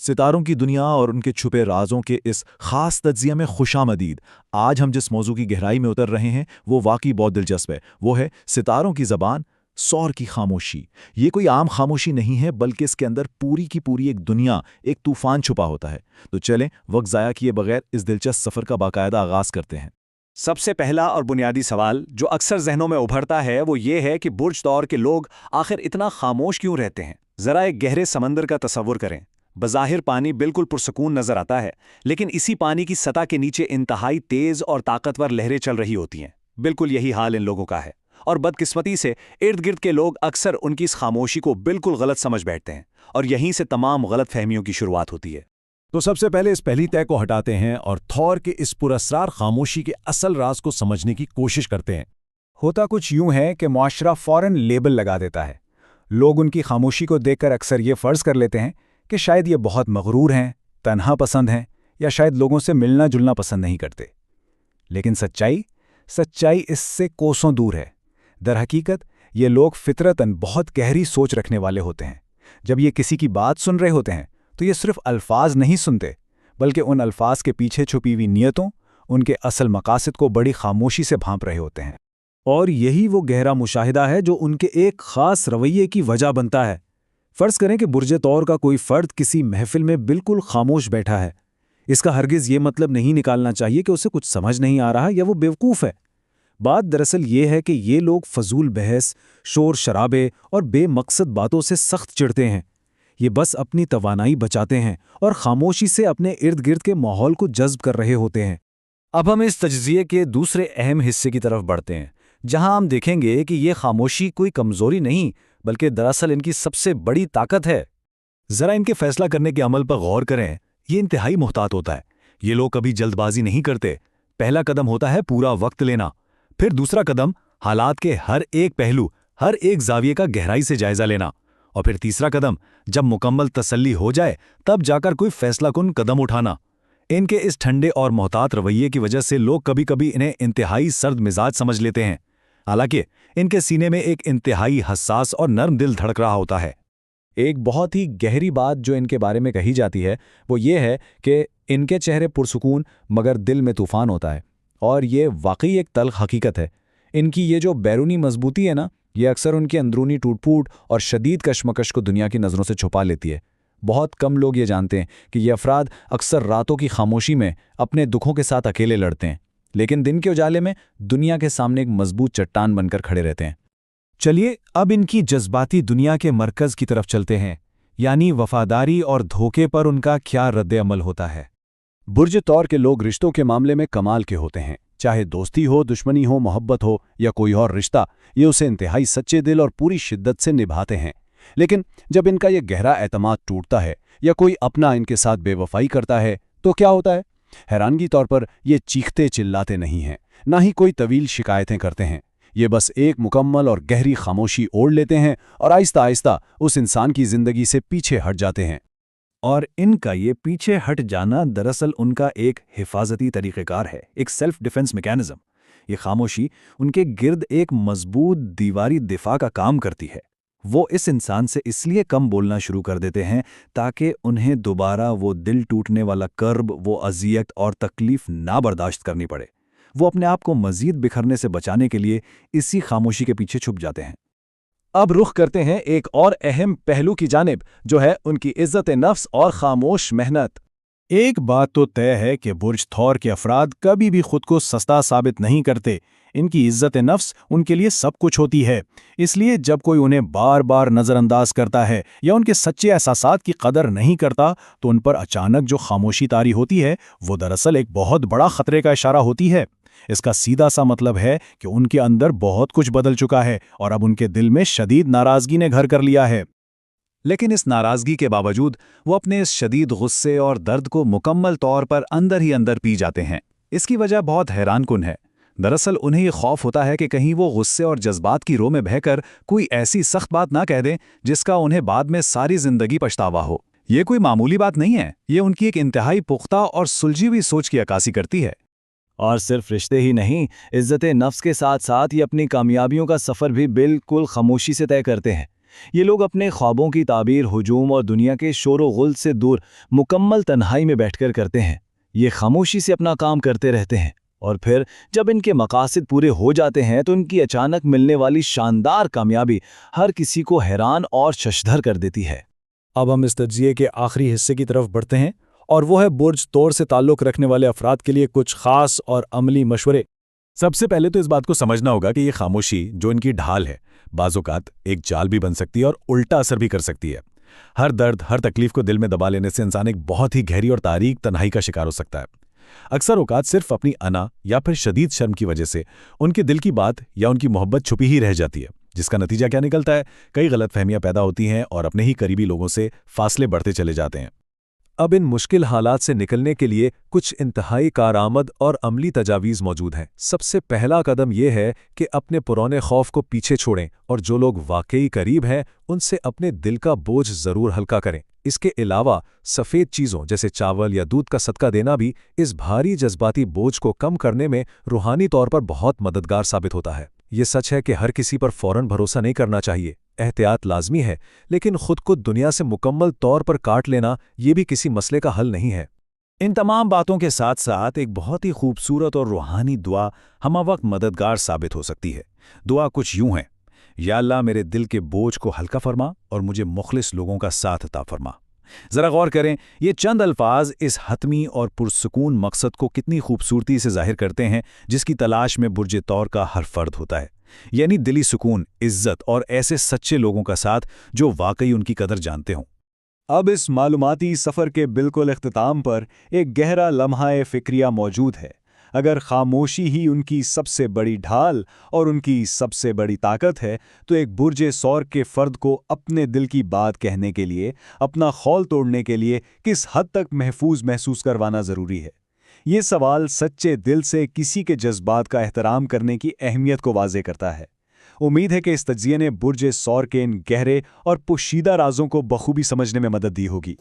ستاروں کی دنیا اور ان کے چھپے رازوں کے اس خاص تجزیے میں خوش آمدید۔ آج ہم جس موضوع کی گہرائی میں اتر رہے ہیں وہ واقعی بہت دلچسپ ہے۔ وہ ہے ستاروں کی زبان، سور کی خاموشی۔ یہ کوئی عام خاموشی نہیں ہے، بلکہ اس کے اندر پوری کی پوری ایک دنیا، ایک طوفان چھپا ہوتا ہے۔ تو چلیں وقت ضائع کیے بغیر اس دلچسپ سفر کا باقاعدہ آغاز کرتے ہیں۔ سب سے پہلا اور بنیادی سوال جو اکثر ذہنوں میں ابھرتا ہے وہ یہ ہے کہ برج طور کے لوگ آخر اتنا خاموش کیوں رہتے ہیں؟ ذرا ایک گہرے سمندر کا تصور کریں۔ بظاہر پانی بالکل پرسکون نظر آتا ہے، لیکن اسی پانی کی سطح کے نیچے انتہائی تیز اور طاقتور لہریں چل رہی ہوتی ہیں۔ بالکل یہی حال ان لوگوں کا ہے، اور بدقسمتی سے ارد گرد کے لوگ اکثر ان کی اس خاموشی کو بالکل غلط سمجھ بیٹھتے ہیں، اور یہیں سے تمام غلط فہمیوں کی شروعات ہوتی ہے۔ تو سب سے پہلے اس پہلی طے کو ہٹاتے ہیں اور تھور کے اس پراسرار خاموشی کے اصل راز کو سمجھنے کی کوشش کرتے ہیں۔ ہوتا کچھ یوں ہے کہ معاشرہ فوراً لیبل لگا دیتا ہے۔ لوگ ان کی خاموشی کو دیکھ کر اکثر یہ فرض کر لیتے ہیں کہ شاید یہ بہت مغرور ہیں، تنہا پسند ہیں، یا شاید لوگوں سے ملنا جلنا پسند نہیں کرتے۔ لیکن سچائی اس سے کوسوں دور ہے۔ در حقیقت یہ لوگ فطرتاً بہت گہری سوچ رکھنے والے ہوتے ہیں۔ جب یہ کسی کی بات سن رہے ہوتے ہیں تو یہ صرف الفاظ نہیں سنتے، بلکہ ان الفاظ کے پیچھے چھپی ہوئی نیتوں، ان کے اصل مقاصد کو بڑی خاموشی سے بھانپ رہے ہوتے ہیں۔ اور یہی وہ گہرا مشاہدہ ہے جو ان کے ایک خاص رویے کی وجہ بنتا ہے۔ فرض کریں کہ برج طور کا کوئی فرد کسی محفل میں بالکل خاموش بیٹھا ہے۔ اس کا ہرگز یہ مطلب نہیں نکالنا چاہیے کہ اسے کچھ سمجھ نہیں آ رہا یا وہ بیوقوف ہے۔ بات دراصل یہ ہے کہ یہ لوگ فضول بحث، شور شرابے اور بے مقصد باتوں سے سخت چڑھتے ہیں۔ یہ بس اپنی توانائی بچاتے ہیں اور خاموشی سے اپنے ارد گرد کے ماحول کو جذب کر رہے ہوتے ہیں۔ اب ہم اس تجزیے کے دوسرے اہم حصے کی طرف بڑھتے ہیں، جہاں ہم دیکھیں گے کہ یہ خاموشی کوئی کمزوری نہیں، بلکہ دراصل ان کی سب سے بڑی طاقت ہے۔ ذرا ان کے فیصلہ کرنے کے عمل پر غور کریں۔ یہ انتہائی محتاط ہوتا ہے۔ یہ لوگ کبھی جلد بازی نہیں کرتے۔ پہلا قدم ہوتا ہے پورا وقت لینا، پھر دوسرا قدم حالات کے ہر ایک پہلو، ہر ایک زاویے کا گہرائی سے جائزہ لینا، اور پھر تیسرا قدم جب مکمل تسلی ہو جائے تب جا کر کوئی فیصلہ کن قدم اٹھانا۔ ان کے اس ٹھنڈے اور محتاط رویے کی وجہ سے لوگ کبھی کبھی انہیں انتہائی سرد مزاج سمجھ لیتے ہیں، حالانکہ ان کے سینے میں ایک انتہائی حساس اور نرم دل دھڑک رہا ہوتا ہے۔ ایک بہت ہی گہری بات جو ان کے بارے میں کہی جاتی ہے وہ یہ ہے کہ ان کے چہرے پرسکون مگر دل میں طوفان ہوتا ہے، اور یہ واقعی ایک تلخ حقیقت ہے۔ ان کی یہ جو بیرونی مضبوطی ہے نا، یہ اکثر ان کی اندرونی ٹوٹ پھوٹ اور شدید کشمکش کو دنیا کی نظروں سے چھپا لیتی ہے۔ بہت کم لوگ یہ جانتے ہیں کہ یہ افراد اکثر راتوں کی خاموشی میں اپنے دکھوں کے ساتھ اکیلے لڑتے ہیں، لیکن دن کے اجالے میں دنیا کے سامنے ایک مضبوط چٹان بن کر کھڑے رہتے ہیں۔ چلیے اب ان کی جذباتی دنیا کے مرکز کی طرف چلتے ہیں، یعنی وفاداری اور دھوکے پر ان کا کیا رد عمل ہوتا ہے۔ برج طور کے لوگ رشتوں کے معاملے میں کمال کے ہوتے ہیں، چاہے دوستی ہو، دشمنی ہو، محبت ہو یا کوئی اور رشتہ، یہ اسے انتہائی سچے دل اور پوری شدت سے نبھاتے ہیں۔ لیکن جب ان کا یہ گہرا اعتماد ٹوٹتا ہے یا کوئی اپنا ان کے ساتھ بے وفائی کرتا ہے تو کیا ہوتا ہے؟ حیرانگی طور پر یہ چیختے چلاتے نہیں ہیں، نہ ہی کوئی طویل شکایتیں کرتے ہیں۔ یہ بس ایک مکمل اور گہری خاموشی اوڑھ لیتے ہیں اور آہستہ آہستہ اس انسان کی زندگی سے پیچھے ہٹ جاتے ہیں۔ اور ان کا یہ پیچھے ہٹ جانا دراصل ان کا ایک حفاظتی طریقہ کار ہے، ایک سیلف ڈیفنس میکینزم۔ یہ خاموشی ان کے گرد ایک مضبوط دیواری دفاع کا کام کرتی ہے۔ وہ اس انسان سے اس لیے کم بولنا شروع کر دیتے ہیں تاکہ انہیں دوبارہ وہ دل ٹوٹنے والا کرب، وہ اذیت اور تکلیف نہ برداشت کرنی پڑے۔ وہ اپنے آپ کو مزید بکھرنے سے بچانے کے لیے اسی خاموشی کے پیچھے چھپ جاتے ہیں۔ اب رخ کرتے ہیں ایک اور اہم پہلو کی جانب، جو ہے ان کی عزت نفس اور خاموش محنت۔ ایک بات تو طے ہے کہ برج تھور کے افراد کبھی بھی خود کو سستا ثابت نہیں کرتے۔ ان کی عزت نفس ان کے لیے سب کچھ ہوتی ہے، اس لیے جب کوئی انہیں بار بار نظر انداز کرتا ہے یا ان کے سچے احساسات کی قدر نہیں کرتا تو ان پر اچانک جو خاموشی طاری ہوتی ہے وہ دراصل ایک بہت بڑا خطرے کا اشارہ ہوتی ہے۔ اس کا سیدھا سا مطلب ہے کہ ان کے اندر بہت کچھ بدل چکا ہے اور اب ان کے دل میں شدید ناراضگی نے گھر کر لیا ہے۔ لیکن اس ناراضگی کے باوجود وہ اپنے اس شدید غصے اور درد کو مکمل طور پر اندر ہی اندر پی جاتے ہیں۔ اس کی وجہ بہت حیران کن ہے۔ دراصل انہیں یہ خوف ہوتا ہے کہ کہیں وہ غصے اور جذبات کی رو میں بہہ کر کوئی ایسی سخت بات نہ کہہ دیں جس کا انہیں بعد میں ساری زندگی پچھتاوا ہو۔ یہ کوئی معمولی بات نہیں ہے، یہ ان کی ایک انتہائی پختہ اور سلجھی ہوئی سوچ کی عکاسی کرتی ہے۔ اور صرف رشتے ہی نہیں، عزت نفس کے ساتھ ساتھ یہ اپنی کامیابیوں کا سفر بھی بالکل خاموشی سے طے کرتے ہیں۔ یہ لوگ اپنے خوابوں کی تعبیر ہجوم اور دنیا کے شور و غل سے دور مکمل تنہائی میں بیٹھ کر کرتے ہیں۔ یہ خاموشی سے اپنا کام کرتے رہتے ہیں، اور پھر جب ان کے مقاصد پورے ہو جاتے ہیں تو ان کی اچانک ملنے والی شاندار کامیابی ہر کسی کو حیران اور ششدر کر دیتی ہے۔ اب ہم اس تجزیے کے آخری حصے کی طرف بڑھتے ہیں، اور وہ ہے برج طور سے تعلق رکھنے والے افراد کے لیے کچھ خاص اور عملی مشورے۔ سب سے پہلے تو اس بات کو سمجھنا ہوگا کہ یہ خاموشی جو ان کی ڈھال ہے، بعض اوقات ایک جال بھی بن سکتی ہے اور الٹا اثر بھی کر سکتی ہے۔ ہر درد، ہر تکلیف کو دل میں دبا لینے سے انسان ایک بہت ہی گہری اور تاریک تنہائی کا شکار ہو سکتا ہے۔ اکثر اوقات صرف اپنی انا یا پھر شدید شرم کی وجہ سے ان کے دل کی بات یا ان کی محبت چھپی ہی رہ جاتی ہے، جس کا نتیجہ کیا نکلتا ہے؟ کئی غلط فہمیاں پیدا ہوتی ہیں اور اپنے ہی قریبی لوگوں سے فاصلے بڑھتے چلے جاتے ہیں۔ اب ان مشکل حالات سے نکلنے کے لیے کچھ انتہائی کارآمد اور عملی تجاویز موجود ہیں۔ سب سے پہلا قدم یہ ہے کہ اپنے پرانے خوف کو پیچھے چھوڑیں اور جو لوگ واقعی قریب ہیں ان سے اپنے دل کا بوجھ ضرور ہلکا کریں۔ اس کے علاوہ سفید چیزوں جیسے چاول یا دودھ کا صدقہ دینا بھی اس بھاری جذباتی بوجھ کو کم کرنے میں روحانی طور پر بہت مددگار ثابت ہوتا ہے۔ یہ سچ ہے کہ ہر کسی پر فوراً بھروسہ نہیں کرنا چاہیے، احتیاط لازمی ہے، لیکن خود کو دنیا سے مکمل طور پر کاٹ لینا یہ بھی کسی مسئلے کا حل نہیں ہے۔ ان تمام باتوں کے ساتھ ساتھ ایک بہت ہی خوبصورت اور روحانی دعا ہمہ وقت مددگار ثابت ہو سکتی ہے۔ دعا کچھ یوں ہے: یا اللہ میرے دل کے بوجھ کو ہلکا فرما اور مجھے مخلص لوگوں کا ساتھ عطا فرما۔ ذرا غور کریں، یہ چند الفاظ اس حتمی اور پرسکون مقصد کو کتنی خوبصورتی سے ظاہر کرتے ہیں جس کی تلاش میں برج طور کا ہر فرد ہوتا ہے، یعنی دلی سکون، عزت اور ایسے سچے لوگوں کا ساتھ جو واقعی ان کی قدر جانتے ہوں۔ اب اس معلوماتی سفر کے بالکل اختتام پر ایک گہرا لمحہ فکریہ موجود ہے۔ اگر خاموشی ہی ان کی سب سے بڑی ڈھال اور ان کی سب سے بڑی طاقت ہے، تو ایک برج سور کے فرد کو اپنے دل کی بات کہنے کے لیے، اپنا خول توڑنے کے لیے کس حد تک محفوظ محسوس کروانا ضروری ہے؟ یہ سوال سچے دل سے کسی کے جذبات کا احترام کرنے کی اہمیت کو واضح کرتا ہے۔ امید ہے کہ اس تجزیے نے برج سور کے ان گہرے اور پوشیدہ رازوں کو بخوبی سمجھنے میں مدد دی ہوگی۔